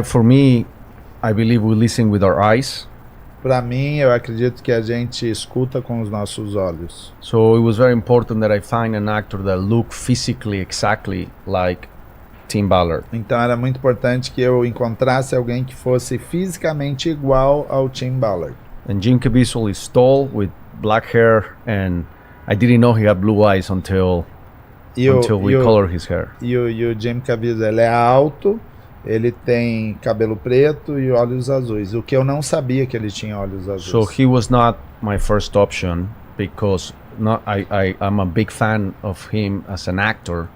For me, I believe we listen with our eyes. Para mim, eu acredito que a gente escuta com os nossos olhos. So it was very important that I find an actor that looked physically exactly like Tim Ballard. Então era muito importante que eu encontrasse alguém que fosse fisicamente igual ao Tim Ballard. And Jim Caviezel is tall with black hair, and I didn't know he had blue eyes until we colored his hair. E o Jim Caviezel, ele é alto, ele tem cabelo preto e olhos azuis. O que eu não sabia que ele tinha olhos azuis. So he was not my first option because I'm a big fan of him as an actor,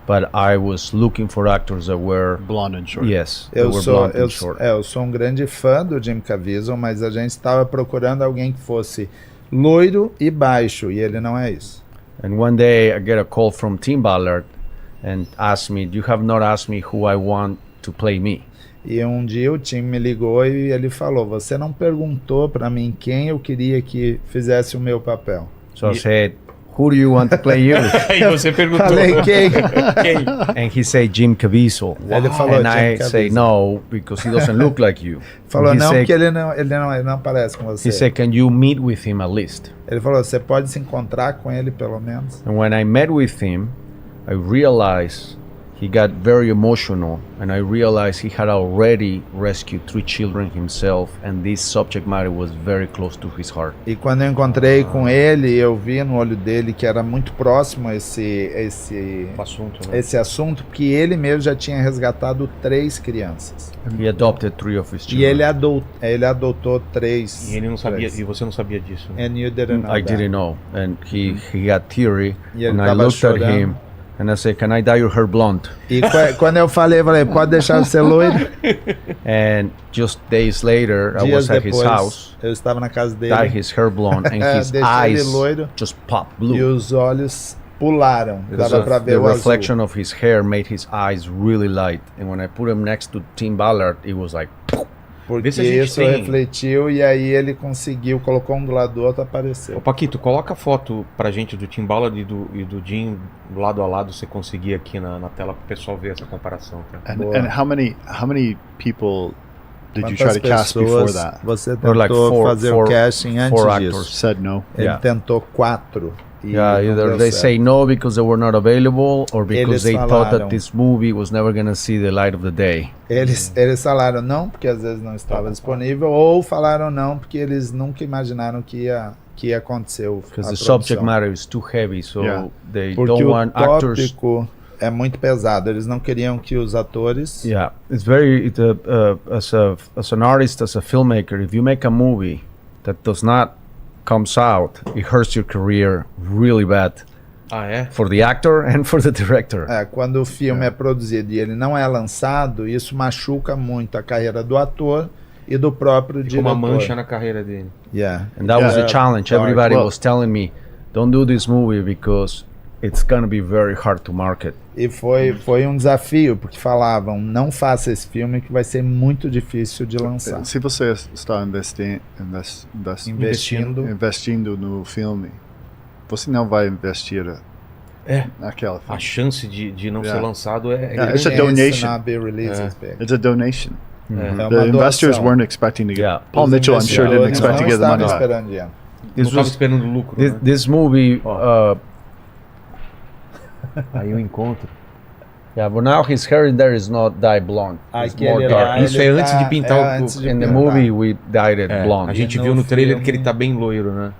but I was looking for actors that were blonde and short. Yes, blonde and short. Eu sou um grande fã do Jim Caviezel, mas a gente estava procurando alguém que fosse loiro e baixo, e ele não é isso. And one day I get a call from Tim Ballard and asked me, "You have not asked me who I want to play me." E um dia o Tim me ligou e ele falou: "Você não perguntou para mim quem eu queria que fizesse o meu papel." So I said, "Who do you want to play you?" E você perguntou. Falei, quem? And he said, "Jim Caviezel." Ele falou, And Jim I say, "No, because he doesn't look like you." Falou, And he não, said, porque ele não parece com você. He said, "Can you meet with him at least?" Ele falou, você pode se encontrar com ele pelo menos. And when I met with him, I realized he got very emotional, and I realized he had already rescued 3 children himself, and this subject matter was very close to his heart. E quando eu encontrei com ele, eu vi no olho dele que era muito próximo a esse assunto, porque ele mesmo já tinha resgatado 3 crianças. He adopted 3 of his E children. ele adotou 3. E ele não sabia, e você não sabia disso, né? And you didn't know I that. didn't know, and he got teary, E ele and I tava looked at chorando. him, and I said, "Can I dye your hair blonde?" E quando eu falei, pode deixar de ser loiro? And just days later, I Dias was at his depois, house, eu estava na casa dyed dele his hair blonde, and his Deixei ele eyes loiro. just popped E blue. os olhos pularam. Dava pra ver The o azul. reflection of his hair made his eyes really light, and when I put him next to Tim Ballard, it was like, Porque Vê se a gente isso tem- refletiu e aí ele conseguiu, colocou um do lado do outro, apareceu. Ô Paquito, coloca a foto pra gente do Tim Ballard e do Jim lado a lado, você conseguir aqui na tela pro pessoal ver essa comparação. Tá? Boa. É And how many people did you Quantas try to cast before that? você Or like tentou fazer o casting antes four disso? actors. Said no. Ele Yeah. tentou 4. E yeah, não either deu they certo. say no because they were not available, or Eles because they thought falaram. that this movie was never gonna see the light of the day. Eles falaram não, porque às vezes não estava disponível, ou falaram não, porque eles nunca imaginaram que ia acontecer a Because the produção. subject matter is too heavy, so Yeah. they Porque don't o want actors. tópico é muito pesado. Eles não queriam que os atores... Yeah, it's very as an artist, as a filmmaker, if you make a movie that does not comes out, it hurts your career really bad Ah, é? for the actor and for the director. Quando o filme é produzido e ele não é lançado, isso machuca muito a carreira do ator e do próprio Fica diretor. uma mancha na carreira dele. Yeah. And that was Yeah. the challenge. Dark. Everybody Well- was telling me, don't do this movie because it's gonna be very hard to market. E foi um desafio, porque falavam, não faça esse filme que vai ser muito difícil de lançar. Se você está investindo no filme, você não vai investir naquela A filme. chance de não Yeah. ser lançado é Yeah, it's a Chance donation. not be released is big. It's a donation. É uma The investors doação. weren't expecting to get. Yeah. Paul Os Mitchell, I'm sure, didn't investidores expect to não get the money estavam back. esperando dinheiro. não This estava was esperando lucro, this, né? this movie. Aí o encontro. Yeah, but now his hair in there is not dyed blonde. It's Aquele more lá, dark. Isso ele é antes de pintar o- antes de In the pintar. movie, we dyed it É, blonde. a gente E viu no no trailer filme- que ele tá bem loiro, né?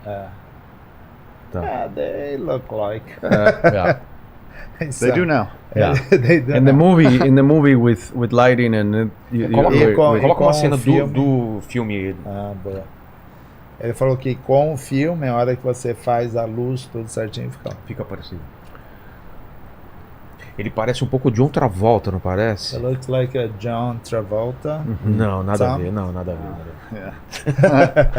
They look like. Yeah. They do now. Yeah. They do In the now. movie with lighting and Coloca uma com cena o filme. do filme. Boa. Ele falou que com o filme, a hora que você faz a luz, tudo certinho, Fica parecido. Ele parece um pouco de outra volta, não parece? It looks like a John Travolta. Não, nada a Sam? ver, não, nada a ver. Yeah.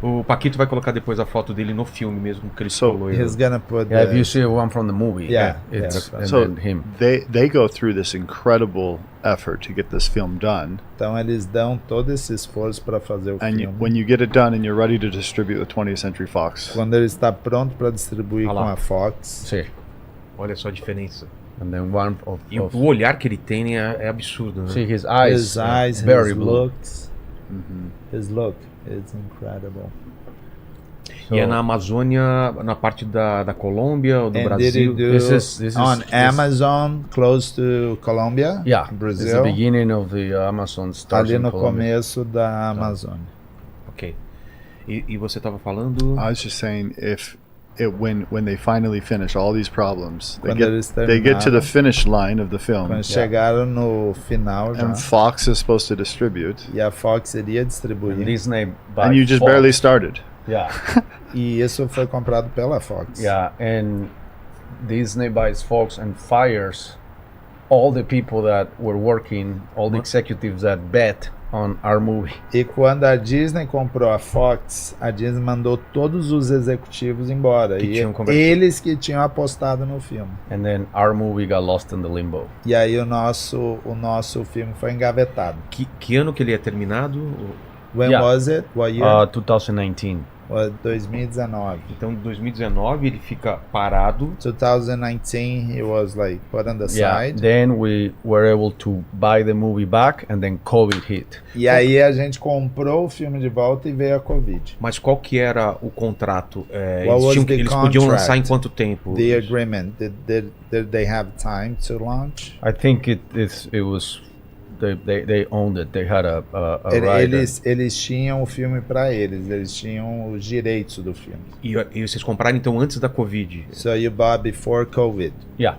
O Paquito vai colocar depois a foto dele no filme mesmo, que ele So, ficou loiro. He's gonna put yeah, the- if you see one from the movie, Yeah, it's yeah. and So then him. they go through this incredible effort to get this film done, Então eles dão todo esse esforço para fazer o and filme. when you get it done and you're ready to distribute the 20th Century Fox, Quando ele está pronto para distribuir Ah com lá. a Fox, Sí. Olha só a diferença. And then one of o olhar que ele tem é absurdo, né? see his eyes, His eyes, very his blue. looks, his look is incredible. E é na Amazônia, na parte da Colômbia ou do And Brasil? did he do This is on Amazon, close to Colombia? Yeah, it's the Brazil. beginning of the Amazon starts Ali in no Colombia. começo da Amazônia. Ok. E você estava falando... I was just saying, when they finally finish all these problems, Quando eles they get to the terminaram, finish line of the film, Quando chegaram no final já, and Fox is supposed to distribute, e a Fox iria And distribuir, Disney by and you just Fox. barely started. Yeah, e isso foi comprado pela Fox. yeah, and Disney buys Fox and fires all the people that were working, all the executives that bet on our movie. E quando a Disney comprou a Fox, a Disney mandou todos os executivos embora. Que E tinham convertido. eles que tinham apostado no filme. And then our movie got lost in the limbo. E aí o nosso filme foi engavetado. Que ano que ele é terminado? When Yeah. was it? What year? 2019. Was 2019. Então, em 2019, ele fica parado. 2019, he was like put on the Yeah, side. then we were able to buy the movie back, and then COVID hit. E aí a gente comprou o filme de volta e veio a Covid. Mas qual que era o contrato? What was the Eles podiam contract? lançar em quanto tempo? The agreement, did they have time to launch? I think it was they owned it. They had a rider. Eles tinham o filme para eles tinham os direitos do filme. E vocês compraram então antes da Covid. So you bought before COVID. Yeah.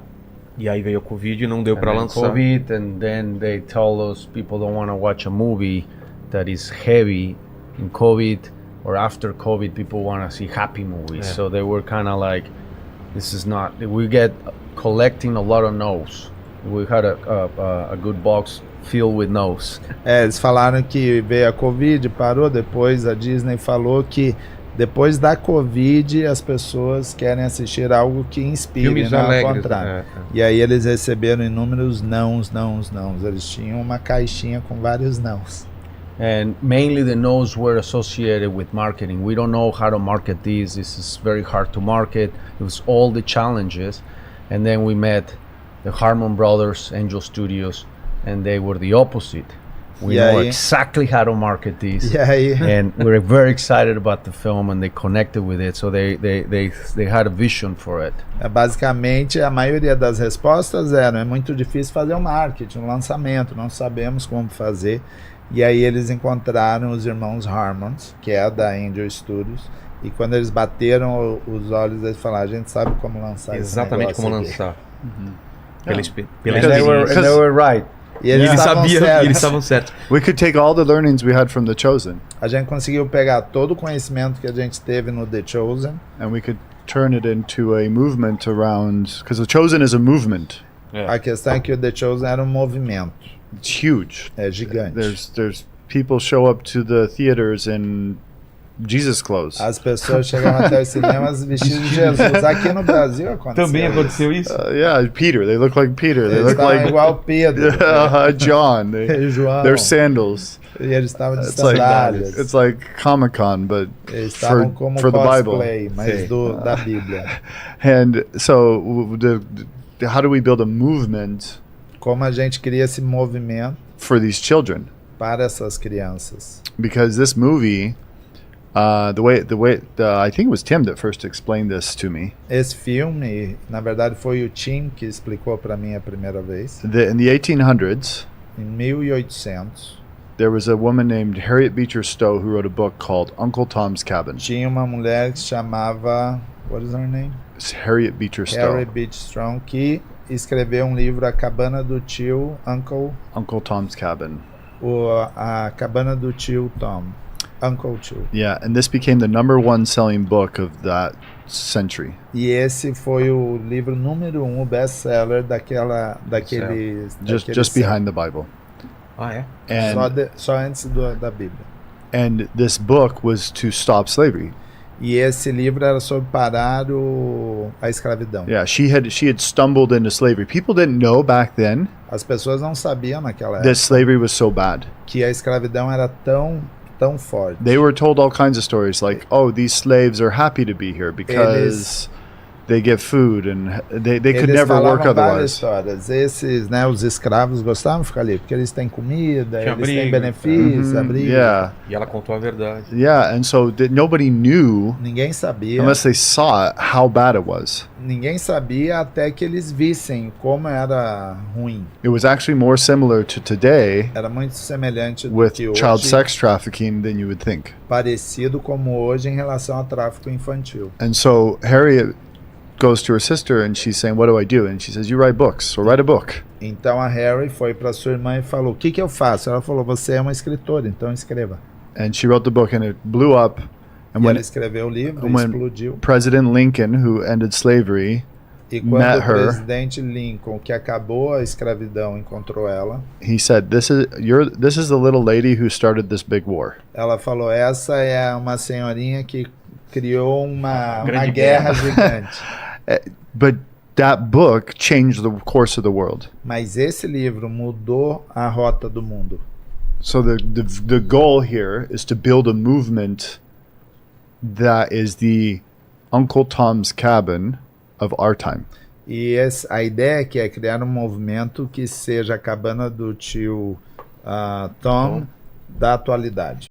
E aí veio a Covid e não deu And para then lançar. COVID, and then they told us people don't want to watch a movie that is heavy in COVID, or after COVID people want to see happy movies. Yeah. So they were kind of like, this is not. We get collecting a lot of no's. We had a good box filled with no's. Eles falaram que veio a Covid, parou, depois a Disney falou que depois da Covid as pessoas querem assistir algo que inspire, Filmes não ao alegres. contrário. E aí eles receberam inúmeros nãos. Eles tinham uma caixinha com vários nãos. And mainly the no's were associated with marketing. We don't know how to market this. This is very hard to market. It was all the challenges. And then we met the Harmon Brothers, Angel Studios, and they were the opposite. We Yeah, know yeah. exactly how to market this. E aí And we're very excited about the film, and they connected with it. So they had a vision for it. basicamente a maioria das respostas eram: é muito difícil fazer um marketing, um lançamento, não sabemos como fazer. E aí eles encontraram os irmãos Harmons, que é da Angel Studios, e quando eles bateram os olhos, eles falaram: a gente sabe como lançar Exatamente esse como negócio aqui. lançar. Pela And they experiência. were right. E eles Eles estavam sabiam, certos. eles estavam certos. We could take all the learnings we had from The Chosen, A gente conseguiu pegar todo o conhecimento que a gente teve no The Chosen and we could turn it into a movement around, because The Chosen is a movement. A questão é que o The Chosen era um movimento. It's huge. É gigante. There's people show up to the theaters in Jesus clothes. As pessoas chegavam até os cinemas vestidos de Jesus. Aqui no Brasil aconteceu. Também aconteceu isso? Yeah, Peter. They look like Peter. They Eles look estavam like igual Pedro. John. João. Their sandals. E eles estavam de It's like sandálias. it's like Comic-Con, but Eles estavam for, como for the Bible. cosplay, mas Sim. da Bíblia. And so, how do we build a movement Como a gente cria esse movimento for these children? para essas crianças. Because this movie, I think it was Tim that first explained this to me. Esse filme, na verdade, foi o Tim que explicou para mim a primeira vez. In the 1800s, Em 1800, there was a woman named Harriet Beecher Stowe who wrote a book called Uncle Tom's Cabin. tinha uma mulher que se chamava... What is her name? It's Harriet Beecher Stowe. Harriet Beecher Stowe, que escreveu um livro, A Cabana do Tio Uncle Tom's Cabin. A Cabana do Tio Tom. Uncle Tio. Yeah, and this became the #1 selling book of that century. E esse foi o livro número 1, o best-seller daquele Just behind the Bible. Ah, é? And só antes da Bíblia. and this book was to stop slavery. E esse livro era sobre parar a escravidão. Yeah, she had stumbled into slavery. People didn't know back then As pessoas não sabiam naquela that época slavery was so bad. que a escravidão era tão forte. They were told all kinds of stories like, "Oh, these slaves are happy to be here because they get food and they could Eles never work falavam várias otherwise. histórias. Esses, né, os escravos gostavam de ficar ali, porque eles têm comida, Tinha eles têm abrigo, benefícios, abrigo. Yeah, E ela contou a verdade. yeah, and so nobody knew Ninguém sabia. unless they saw it how bad it was. Ninguém sabia até que eles vissem como era ruim. It was actually more similar to today Era muito semelhante do with que child hoje, sex trafficking than you would think. parecido como hoje em relação ao tráfico infantil. And so Harriet goes to her sister and she's saying, "What do I do?" And she says, "You write books, so write a book." Então a Harry foi para sua irmã e falou: "O que que eu faço?" Ela falou: "Você é uma escritora, então escreva." And she wrote the book and it blew up. And E when ela escreveu o livro, e when explodiu. President Lincoln, who ended slavery, E quando met o her, presidente Lincoln, que acabou a escravidão, encontrou ela, he said, "This is the little lady who started this big war." ela falou: "Essa é uma senhorinha que criou uma Grande guerra guerra." gigante." But that book changed the course of the world. Mas esse livro mudou a rota do mundo. So the goal here is to build a movement that is the Uncle Tom's Cabin of our time. E a ideia aqui é criar um movimento que seja a cabana do tio Tom da atualidade.